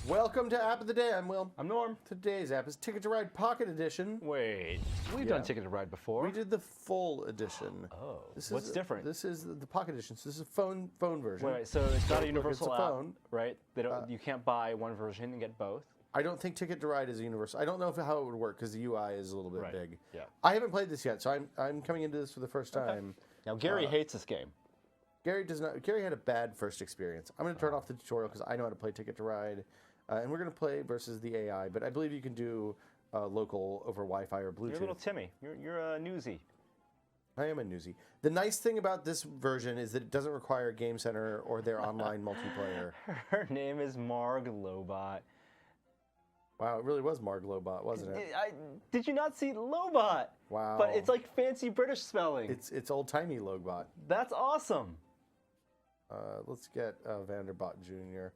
Welcome to App of the Day. I'm Will. I'm Norm. Today's app is Ticket to Ride Pocket Edition. Wait, we've done Ticket to Ride before. We did the full edition. Oh, what's different? This is the Pocket Edition. So this is a phone version. Wait, so it's not a universal it's a app, phone. right? They don't. You can't buy one version and get both. I don't think Ticket to Ride is universal. I don't know how it would work because the UI is a little bit big. Yeah. I haven't played this yet, so I'm coming into this for the first time. Now Gary hates this game. Gary does not. Gary had a bad first experience. I'm going to turn off the tutorial because I know how to play Ticket to Ride, and we're going to play versus the AI. But I believe you can do local over Wi-Fi or Bluetooth. You're a little Timmy. You're a newsie. I am a newsie. The nice thing about this version is that it doesn't require Game Center or their online multiplayer. Her name is Marg Lobot. Wow, it really was Marg Lobot, wasn't it? Did you not see Lobot? Wow. But it's like fancy British spelling. It's old-timey Lobot. That's awesome. Let's get Vanderbot Jr.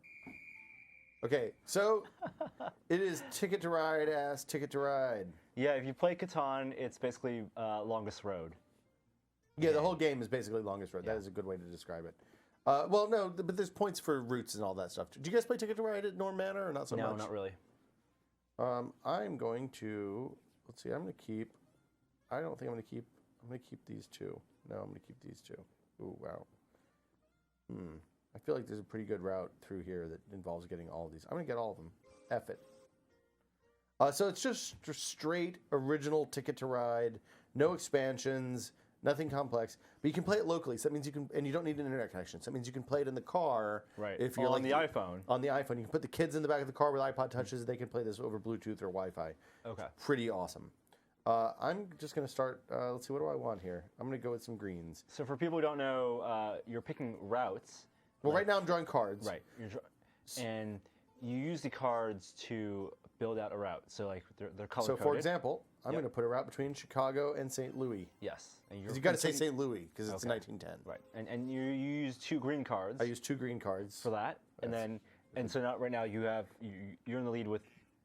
Okay, so it is Ticket to Ride as Ticket to Ride. Yeah, if you play Catan, it's basically Longest Road. Yeah, the whole game is basically Longest Road. That is a good way to describe it. Well, no, but there's points for routes and all that stuff. Do you guys play Ticket to Ride at Norm Manor or not so much? No, not really. I'm going to, let's see, I'm going to keep, I don't think I'm going to keep these two. No, I'm going to keep these two. Ooh, wow. I feel like there's a pretty good route through here that involves getting all of these. I'm going to get all of them. F it. So it's just straight original Ticket to Ride, no expansions, nothing complex. But you can play it locally, so that means you can, and you don't need an internet connection. So that means you can play it in the car. Right. If you're on the iPhone. On the iPhone, you can put the kids in the back of the car with iPod touches. They can play this over Bluetooth or Wi-Fi. Okay. Pretty awesome. I'm just going to start. Let's see, what do I want here? I'm going to go with some greens. So for people who don't know, you're picking routes. Well, right now I'm drawing cards. Right. And you use the cards to build out a route. So like they're color-coded. So for example, I'm going to put a route between Chicago and St. Louis. Yes. Because you got to say St. Louis because it's 1910. Right. And you use 2 green cards. I use 2 green cards for that. And so now right now you're in the lead with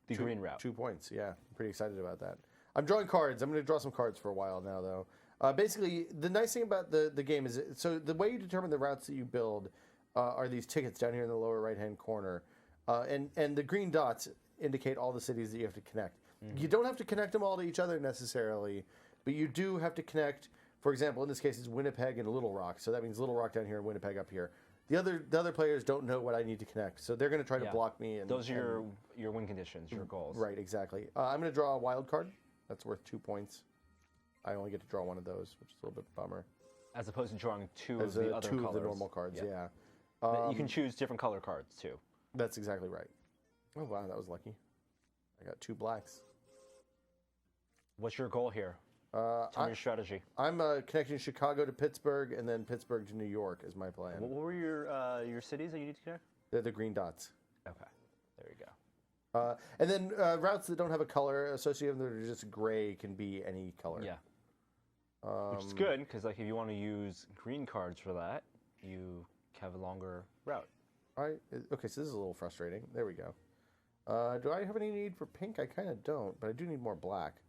the green route. 2 points. Yeah. I'm pretty excited about that. I'm drawing cards. I'm going to draw some cards for a while now, though. Basically, the nice thing about the game is, so the way you determine the routes that you build are these tickets down here in the lower right-hand corner. And the green dots indicate all the cities that you have to connect. You don't have to connect them all to each other necessarily, but you do have to connect, for example, in this case, it's Winnipeg and Little Rock. So that means Little Rock down here and Winnipeg up here. The other players don't know what I need to connect, so they're going to try to block me. And those are your win conditions, your goals. Right, exactly. I'm going to draw a wild card. That's worth 2 points. I only get to draw one of those, which is a little bit bummer. As opposed to drawing two of the other colors. 2 of the normal cards, yeah. You can choose different color cards, too. That's exactly right. Oh, wow, that was lucky. I got 2 blacks. What's your goal here? Tell me your strategy. I'm connecting Chicago to Pittsburgh and then Pittsburgh to New York is my plan. What were your cities that you need to connect? They're the green dots. Okay, there you go. And then routes that don't have a color associated with them, that are just gray, can be any color. Yeah. Which is good, because like if you want to use green cards for that, you have a longer route. Okay, so this is a little frustrating. There we go. Do I have any need for pink? I kind of don't, but I do need more black.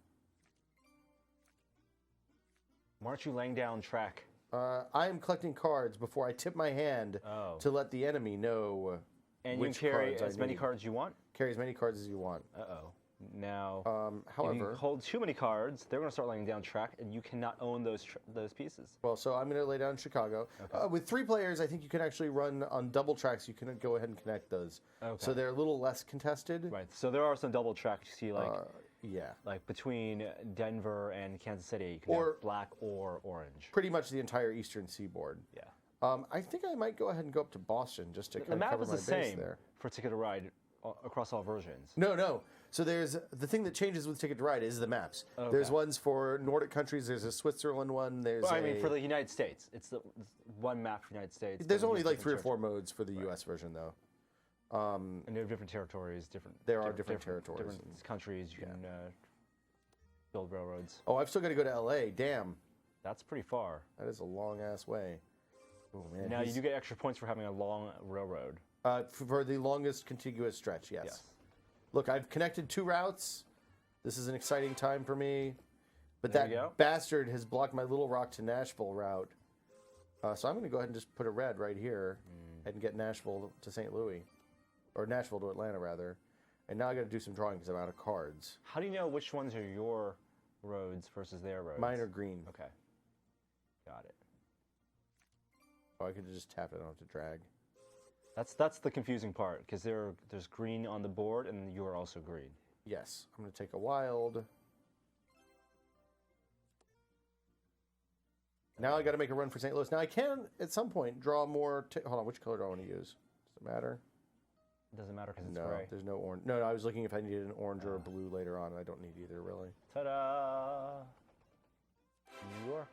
Why aren't you laying down track? I am collecting cards before I tip my hand to let the enemy know and which you carry cards as many cards you want? Carry as many cards as you want. Uh-oh. Now, however, if you hold too many cards, they're going to start laying down track, and you cannot own those pieces. Well, so I'm going to lay down Chicago. Okay. With 3 players, I think you can actually run on double tracks. You can go ahead and connect those. Okay. So they're a little less contested. Right. So there are some double tracks. You see, like yeah, like between Denver and Kansas City, you can have black or orange. Pretty much the entire eastern seaboard. Yeah. I think I might go ahead and go up to Boston just to kind of cover my base there. The map is the same for Ticket to Ride across all versions. No. So there's the thing that changes with Ticket to Ride is the maps. Okay. There's ones for Nordic countries. There's a Switzerland one. I mean, for the United States, it's the one map for the United States. There's only like 3 or 4 modes for the U.S. version, though. And there are different territories. There are different territories. Different countries. You can build railroads. Oh, I've still got to go to L.A. Damn. That's pretty far. That is a long ass way. Oh man. Now you do get extra points for having a long railroad. For the longest contiguous stretch, yes. Look, I've connected 2 routes. This is an exciting time for me. But that bastard has blocked my Little Rock to Nashville route. So I'm going to go ahead and just put a red right here. and get Nashville to St. Louis, or Nashville to Atlanta rather. And now I got to do some drawing because I'm out of cards. How do you know which ones are your roads versus their roads? Mine are green. Okay. Got it. Oh, I could just tap it. I don't have to drag. That's the confusing part, because there's green on the board, and you are also green. Yes. I'm going to take a wild. Now I got to make a run for St. Louis. Now I can, at some point, draw more... Hold on, which color do I want to use? Does it matter? It doesn't matter because it's No, gray. there's no orange. No, I was looking if I needed an orange or a blue later on, and I don't need either, really. Ta-da! New York.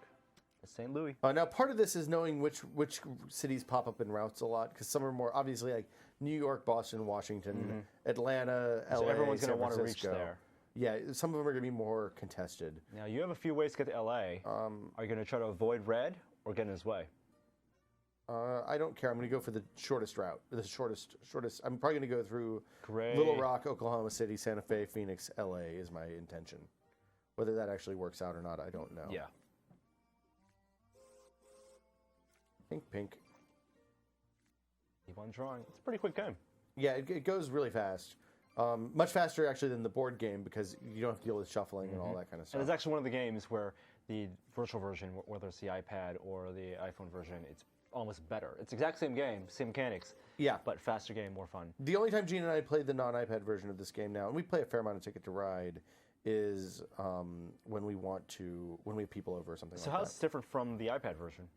St. Louis. Now, part of this is knowing which cities pop up in routes a lot, because some are more, obviously, like New York, Boston, Washington, Atlanta, LA, So everyone's going San to want to reach Francisco. there. Yeah, some of them are going to be more contested. Now, you have a few ways to get to LA. Are you going to try to avoid red or get in his way? I don't care. I'm going to go for the shortest route. The shortest. I'm probably going to go through Gray. Little Rock, Oklahoma City, Santa Fe, Phoenix, LA is my intention. Whether that actually works out or not, I don't know. Yeah. Pink. Keep on drawing. It's a pretty quick game. Yeah, it goes really fast. Much faster, actually, than the board game, because you don't have to deal with shuffling and all that kind of stuff. And it's actually one of the games where the virtual version, whether it's the iPad or the iPhone version, it's almost better. It's the exact same game, same mechanics. Yeah. But faster game, more fun. The only time Gene and I played the non-iPad version of this game now, and we play a fair amount of Ticket to Ride, is when we have people over or something So like how's it different from the iPad version?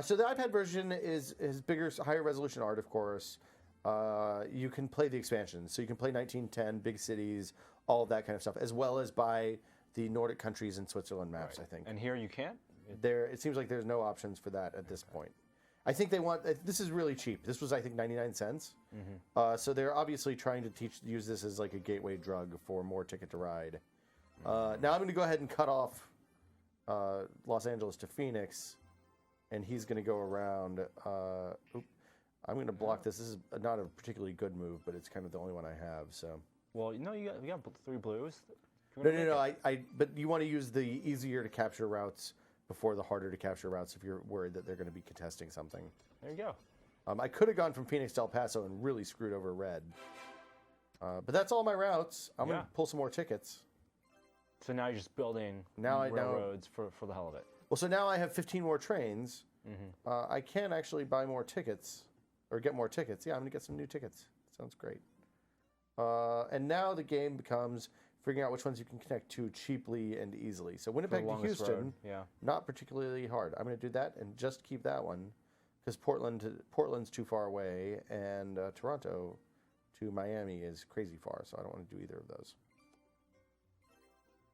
So the iPad version is bigger, higher resolution art, of course. You can play the expansions, so you can play 1910, big cities, all of that kind of stuff, as well as buy the Nordic countries and Switzerland maps. I think. And here you can't. It seems like there's no options for that at this point. I think they want. This is really cheap. This was, I think, 99 cents. So they're obviously trying to use this as like a gateway drug for more Ticket to Ride. Now I'm going to go ahead and cut off Los Angeles to Phoenix. And he's going to go around. I'm going to block this. This is not a particularly good move, but it's kind of the only one I have. So. Well, you got 3 blues. No. But you want to use the easier to capture routes before the harder to capture routes if you're worried that they're going to be contesting something. There you go. I could have gone from Phoenix to El Paso and really screwed over red. But that's all my routes. I'm going to pull some more tickets. So now you're just building railroads for the hell of it. Well, so now I have 15 more trains. I can actually buy more tickets, or get more tickets. Yeah, I'm going to get some new tickets. Sounds great. And now the game becomes figuring out which ones you can connect to cheaply and easily. So Winnipeg to Houston, not particularly hard. I'm going to do that and just keep that one, because Portland's too far away, and Toronto to Miami is crazy far, so I don't want to do either of those.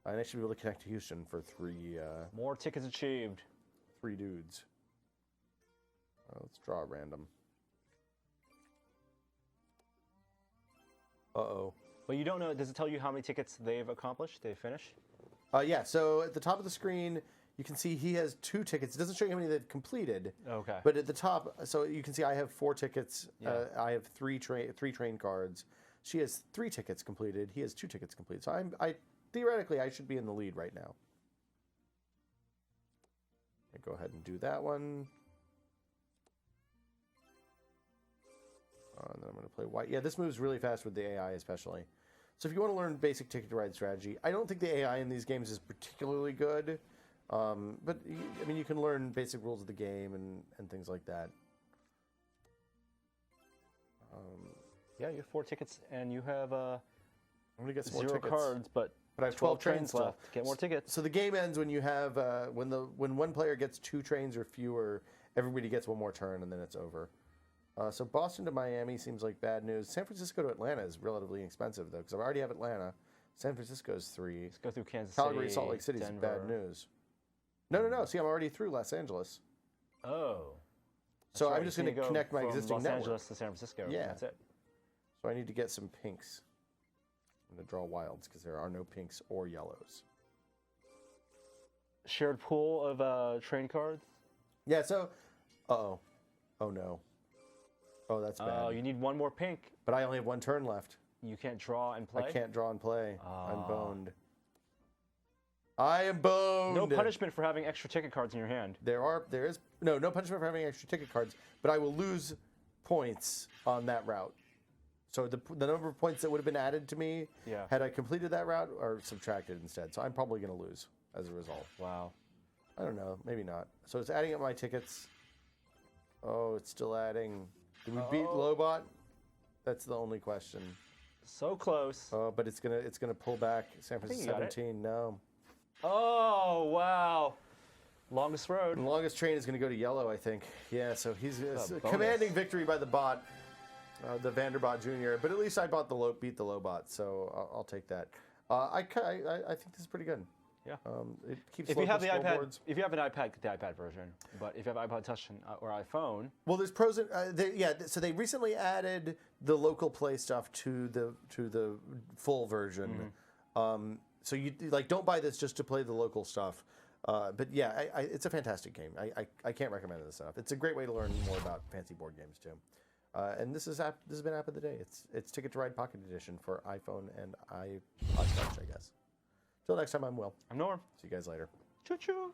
And I should be able to connect to Houston for 3... more tickets achieved. 3 dudes. Let's draw a random. Uh-oh. But you don't know, does it tell you how many tickets they've accomplished, they've finished? Yeah, so at the top of the screen, you can see he has 2 tickets. It doesn't show you how many they've completed. Okay. But at the top, so you can see I have 4 tickets. I have 3 train cards. She has 3 tickets completed. He has 2 tickets completed. So theoretically, I should be in the lead right now. Go ahead and do that one. And then I'm going to play white. Yeah, this moves really fast with the AI especially. So if you want to learn basic Ticket to Ride strategy, I don't think the AI in these games is particularly good. But, I mean, you can learn basic rules of the game and things like that. Yeah, you have 4 tickets, and you have I'm going to get some 0 more tickets. cards, but I have 12 trains left. Get more tickets. So the game ends when you have when one player gets 2 trains or fewer, everybody gets 1 more turn, and then it's over. So Boston to Miami seems like bad news. San Francisco to Atlanta is relatively expensive, though, because I already have Atlanta. San Francisco's 3. Let's go through Kansas City, Calgary, Salt Lake City is Denver. bad news. No. See, I'm already through Los Angeles. Oh. So That's I'm just going to connect my existing Los network. Angeles to San Francisco. Yeah. That's it. So I need to get some pinks. I'm going to draw wilds because there are no pinks or yellows. Shared pool of train cards. Yeah, so... Uh-oh. Oh, no. Oh, that's bad. Oh, you need 1 more pink. But I only have 1 turn left. You can't draw and play? I can't draw and play. I'm boned. I am boned! No punishment for having extra ticket cards in your hand. There is no punishment for having extra ticket cards, but I will lose points on that route. So the number of points that would have been added to me had I completed that route are subtracted instead. So I'm probably going to lose as a result. Wow. I don't know. Maybe not. So it's adding up my tickets. Oh, it's still adding. Did we beat Lobot? That's the only question. So close. Oh, but it's gonna pull back. San Francisco 17. No. Oh, wow. Longest road. The longest train is going to go to yellow, I think. Yeah, so he's a commanding victory by the bot, the Vanderbot Jr. But at least I beat the low bot, so I'll take that. I think this is pretty good. Yeah. It keeps If you have the iPad, scoreboards. if you have an iPad, get the iPad version. But if you have iPod Touch or iPhone, Well, there's pros and so they recently added the local play stuff to the full version. So you don't buy this just to play the local stuff. But yeah, it's a fantastic game. I can't recommend this enough. It's a great way to learn more about fancy board games too. And this has been App of the Day. It's Ticket to Ride Pocket Edition for iPhone and iPod Touch, I guess. Till next time, I'm Will. I'm Norm. See you guys later. Choo choo.